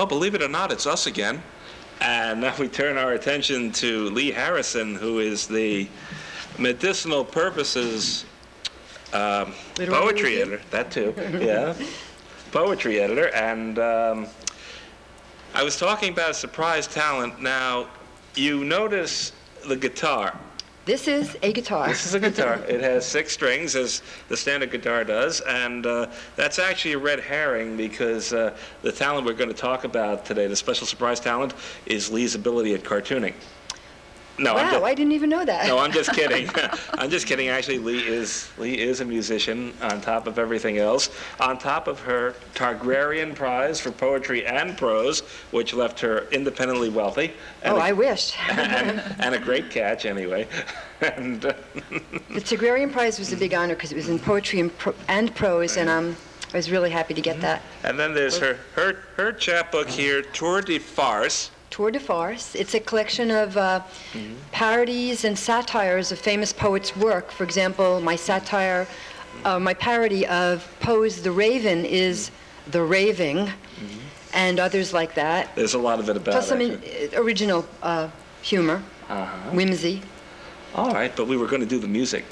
Well, believe it or not, it's us again. And now we turn our attention to Leigh Harrison, who is the medicinal purposes poetry editor. That too, yeah. Poetry editor. And I was talking about surprise talent. Now, you notice the guitar. This is a guitar. This is a guitar. It has 6 strings, as the standard guitar does, and that's actually a red herring because the talent we're going to talk about today, the special surprise talent, is Leigh's ability at cartooning. No, wow, I didn't even know that. No, I'm just kidding. I'm just kidding. Actually, Leigh is a musician on top of everything else. On top of her Targaryen Prize for poetry and prose, which left her independently wealthy. Oh, I wish. and a great catch, anyway. And the Targaryen Prize was a big honor because it was in poetry and prose, and I was really happy to get that. And then there's her chapbook here, Tour de Farce. Tour de Farce. It's a collection of parodies and satires of famous poets' work. For example, my parody of Poe's The Raven is The Raving, and others like that. There's a lot of it about plus some original humor, whimsy. All right, but we were going to do the music.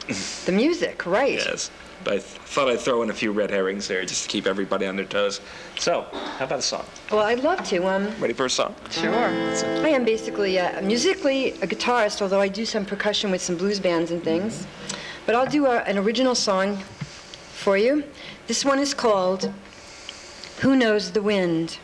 The music, right. Yes, but I thought I'd throw in a few red herrings there just to keep everybody on their toes. So, how about a song? Well, I'd love to. Ready for a song? Sure. I am basically, musically, a guitarist, although I do some percussion with some blues bands and things. But I'll do an original song for you. This one is called Who Knows the Wind?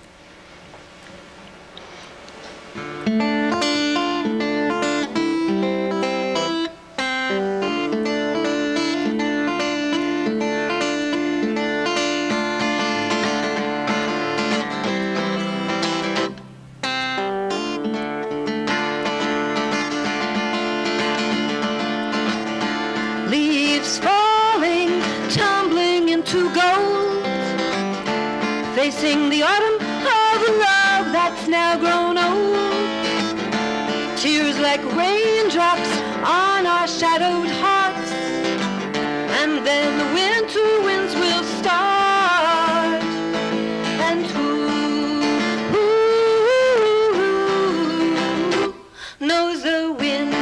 Facing the autumn of a love that's now grown old. Tears like raindrops on our shadowed hearts. And then the winter winds will start. And who knows the wind?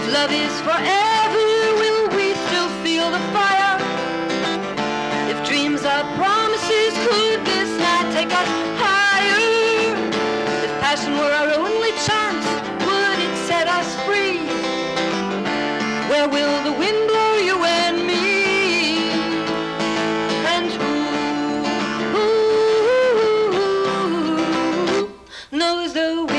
Love is forever, will we still feel the fire? If dreams are promises, could this night take us higher? If passion were our only chance, would it set us free? Where will the wind blow you and me? And who knows the wind?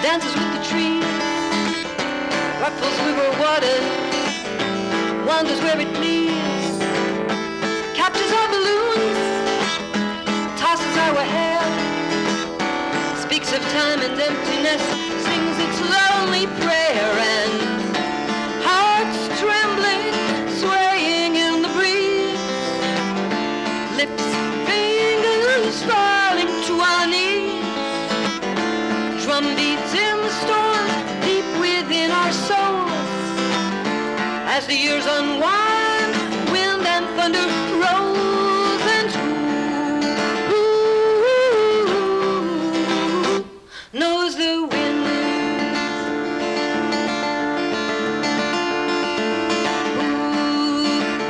Dances with the trees, ruffles river water, wanders where it please, captures our balloons, tosses our hair, speaks of time and emptiness, sings its lonely prayer, and hearts trembling, swaying in the breeze, lips, fingers falling to our knees. Drum beats in the storm, deep within our souls. As the years unwind, wind and thunder rolls, and who knows the wind?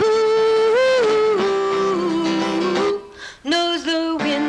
Who knows the wind?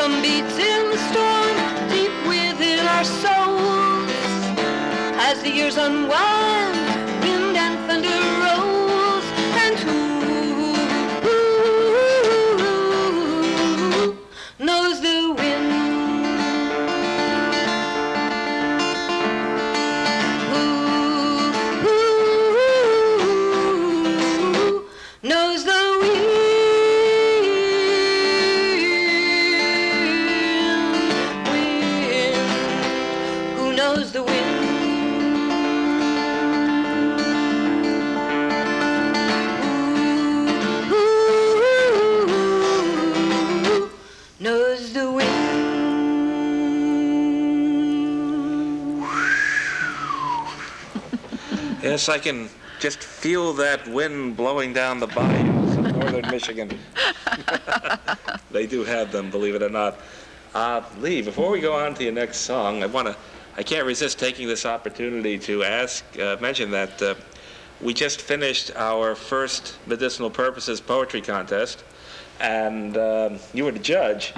drum beats in the storm, deep within our souls. As the years unwind, wind and thunder rolls, and who knows the wind? Knows the wind, wind, who knows the wind? Who knows the wind? Yes, I can just feel that wind blowing down the bayous of northern Michigan. They do have them, believe it or not. Leigh, before we go on to your next song, I can't resist taking this opportunity to mention that we just finished our first Medicinal Purposes Poetry Contest, and you were the judge.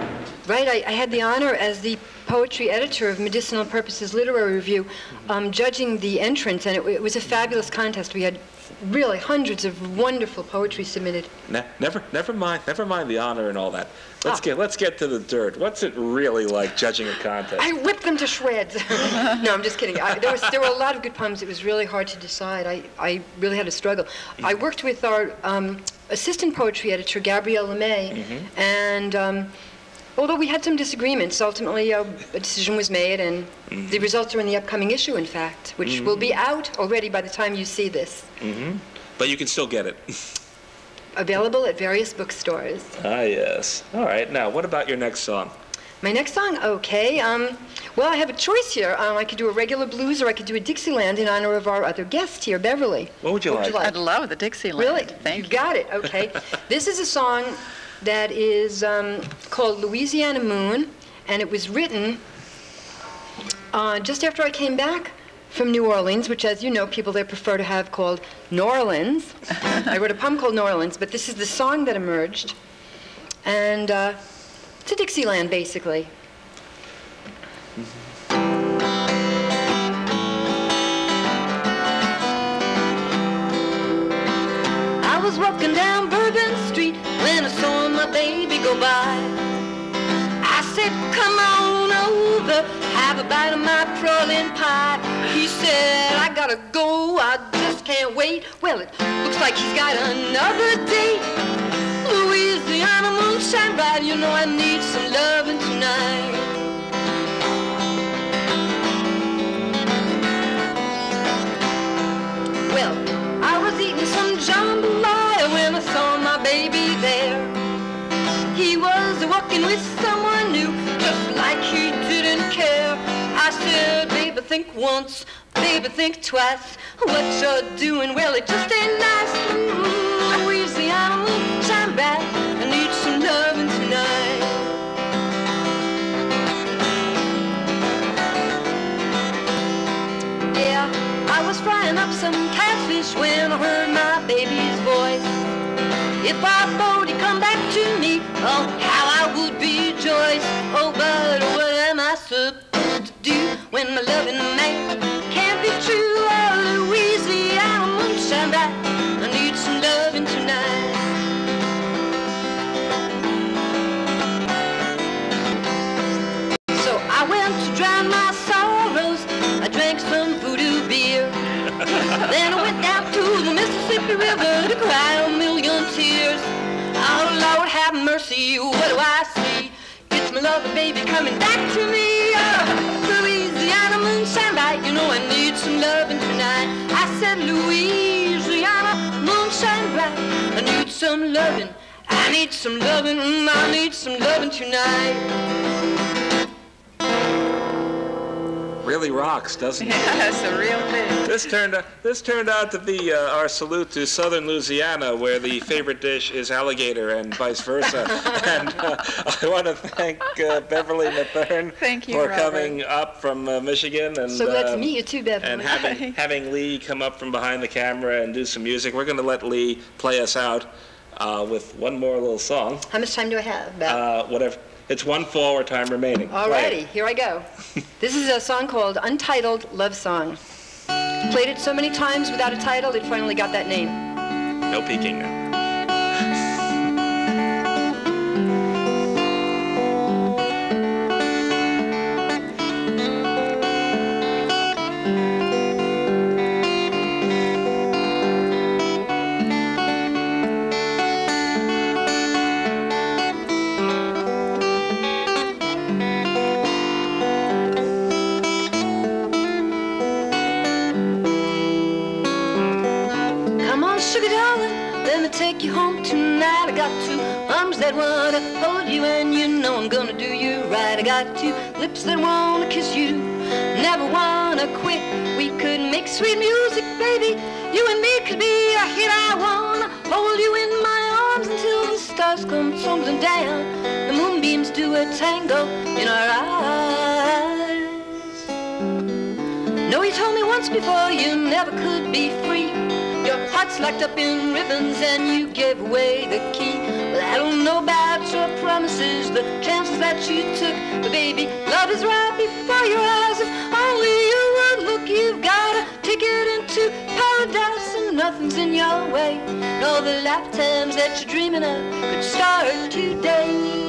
Right, I had the honor as the poetry editor of Medicinal Purposes Literary Review, judging the entrants, and it was a fabulous contest. We had really hundreds of wonderful poetry submitted. Never mind the honor and all that. Let's get to the dirt. What's it really like judging a contest? I whipped them to shreds. No, I'm just kidding. There were a lot of good poems. It was really hard to decide. I really had a struggle. I worked with our assistant poetry editor, Gabrielle LeMay, and although we had some disagreements, ultimately a decision was made, and the results are in the upcoming issue, in fact, which will be out already by the time you see this. But you can still get it. Available at various bookstores. Ah, yes. All right. Now, what about your next song? My next song? Okay. Well, I have a choice here. I could do a regular blues, or I could do a Dixieland in honor of our other guest here, Beverly. What would you like? I'd love the Dixieland. Really? Thank you. Got it. Okay. This is a song that is called Louisiana Moon, and it was written just after I came back from New Orleans, which, as you know, people there prefer to have called New Orleans. I wrote a poem called New Orleans, but this is the song that emerged, and it's a Dixieland, basically. I was walking down Bourbon Street when I saw my baby go by. I said, come on over, have a bite of my praline pie. He said, I gotta go, I just can't wait. Well, it looks like he's got another date. Louisiana moonshine ride, you know I need some loving tonight. Well, I was eating some jambalaya when I saw my baby there. He was walking with someone new, just like he didn't care. I said, baby, think once, baby, think twice. What you're doing, well, it just ain't nice. Louisiana moonshine bright, I need some loving tonight. Yeah, I was frying up some catfish when I heard my baby's voice. If I thought he'd come back to me, oh, how I would rejoice. Oh, but what am I supposed to do when my loving man can't be true? Oh, Louisiana moonshine bright, I need some loving tonight. So I went to drown my sorrows, I drank some voodoo beer. Then I went down to the Mississippi River to cry a million tears. Oh, Lord, have mercy, what do I see? It's my loving baby coming back to me. Oh, Louisiana moonshine bright, you know I need some loving tonight. I said, Louisiana moonshine bright, I need some loving, I need some loving, I need some loving tonight. Really rocks, doesn't it? Yeah, it's a real thing. This turned out to be our salute to Southern Louisiana, where the favorite dish is alligator and vice versa. And I want to thank Beverly Mathern Thank you, for Robert. coming up from Michigan. And So glad to meet you too, Beverly. and having Leigh come up from behind the camera and do some music. We're going to let Leigh play us out with one more little song. How much time do I have? About It's one fall or time remaining. Alrighty, here I go. This is a song called Untitled Love Song. Played it so many times without a title, it finally got that name. No peeking now. Sugar darling, let me take you home tonight. I got two arms that wanna hold you, and you know I'm gonna do you right. I got two lips that wanna kiss you, never wanna quit. We could make sweet music, baby. You and me could be a hit. I wanna hold you in my arms until the stars come tumbling down. The moonbeams do a tango in our eyes. No, you told me once before you never could be free. Your heart's locked up in ribbons and you gave away the key. Well, I don't know about your promises, the chances that you took, but baby, love is right before your eyes. If only you would look, you've got a ticket into paradise, and nothing's in your way. And all the lifetimes that you're dreaming of could start today.